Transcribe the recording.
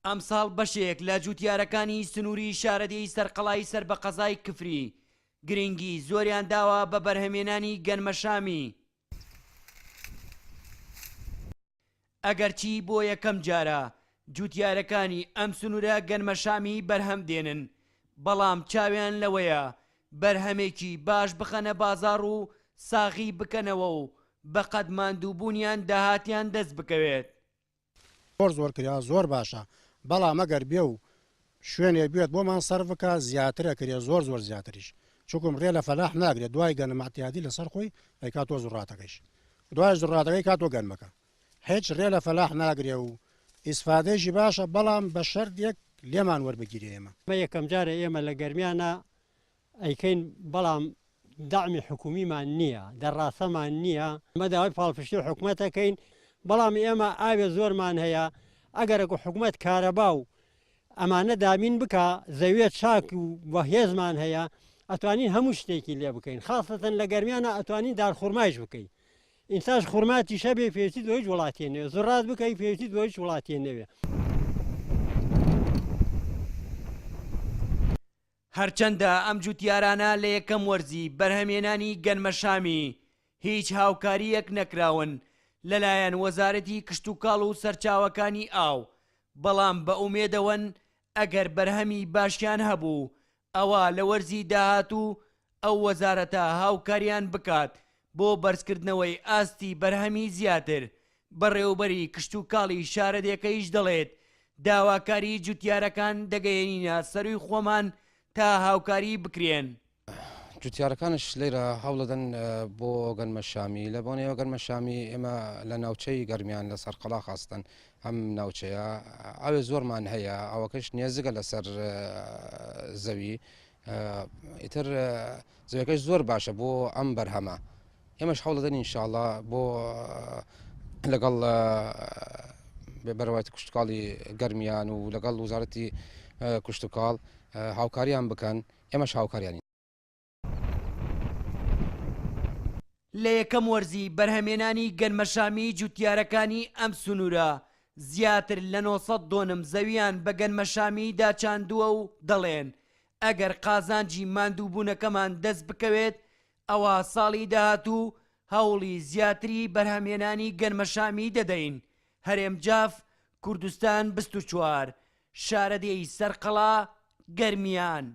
ئەمساڵ بەشێک لە جوتیارەکانی سنووری شارەدەی سەرقەڵای سەر بە قەزای کفری گرنگی زۆریان داوە بە بەرهەمێنانی گەنمەشامی. ئەگەرچی بۆ یەکەم جارە جوتیارەکانی ئەم سنوورە گەنمەشامی بەرهەم دێنن، بەڵام چاویان لەوەیە بەرهەمێکی باش بخەنە بازاڕ و ساغی بکەنەوە و بە قەد ماندووبوونیان داهاتیان دەست بکەوێت. زۆر کریا زۆر باشە، بەڵام ئەگەر بێ و شوێنێ بێت بۆمان سەر بکە زیاترە کرێ زۆر زیاتریش، چونکم ڕێ لە فەلاح ناگرێت دوای گەنمەحتیاتی لەسەر خۆی ئەیکا تۆ زوڕاتەکەیش، دوای زوڕاتەکەی کاتۆ گەنمەکە هیچ ڕێ لە فەلاح ناگرێ و ئیسفادەیەکی باشە، بەڵام بە شەردێک لێمان وەربگیرێ. ئێمە یەکەم جارە ئێمە لە گەرمیانە ئەیکەین، بەڵام داعمی حکومیمان نییە، دەڕاستەمان نییە، مەداوای پاڵپشتی حکوومەتەکەین، بەڵام ئێمە ئاوێ زۆرمان هەیە. ئەگەرەکە حکوومەت کارەبا و ئەمانە دامین بکە زەوێت چاک و بەهێزمان هەیە، ئەتوانین هەموو شتێکی لێ بکەین، خاصەتەن لە گەرمیانە ئەتوانین دارخورمایش بکەین. ئینساش خوڕماتی شەبێ پێویستی بە هیچ وڵاتێنەوێ، زڕات بکەی پێویستی بە هیچ وڵاتێنەوێ. هەرچەندە ئەم جوتیارانە لە یەکەم وەرزی بەرهەمێنانی گەنمەشامی هیچ هاوکاریەک نەکراون لەلایەن وەزارەتی کشتوکاڵ و سەرچاوەکانی ئاو، بەڵام بە ئومێدەوەن ئەگەر بەرهەمی باشیان هەبوو ئەوە لە وەرزی داهاتوو ئەو وەزارەتە هاوکاریان بکات بۆ بەرزکردنەوەی ئاستی بەرهەمی زیاتر. بەڕێوەبەری کشتوکاڵی شارەدەکەیش دەڵێت داواکاری جوتیارەکان دەگەیەنینە سەروی خۆمان تا هاوکاری بکرێن. جوتیارەکانش لێرە هەوڵدەن بۆ گەنمەشامی، لە بۆنەوە گەنمەشامی ئێمە لە ناوچەی گەرمیان لە سەرقەڵا خاستن ئەم ناوچەیە ئەوێ زۆرمان هەیە، ئەوەکەش نێزگە لەسەر زەوی، ئیتر زەویەکەش زۆر باشە بۆ ئەم بەرهەمە. ئێمەش هەوڵدەن ئینشاءڵڵا بۆ لەگەڵ بەڕێوەتی کشتتوکاڵی گەرمیان و لەگەڵ وزارەتی کشتتوکاڵ هاوکاریان بکەن، ئێمەش هاوکاریانی. لە یەکەم وەرزی بەرهەمێنانی گەنمەشامی جوتیارەکانی ئەم سنوورە زیاتر لە 900 دۆنم زەویان بە گەنمەشامی داچاندووە و دەڵێن ئەگەر قازانجی ماندووبوونەکەمان دەست بکەوێت ئەوە ساڵی داهاتوو هەوڵی زیاتری بەرهەمێنانی گەنمەشامی دەدەین. هەرێم جاف، کوردستان 24، شارەدەی سەرقەڵا، گەرمیان.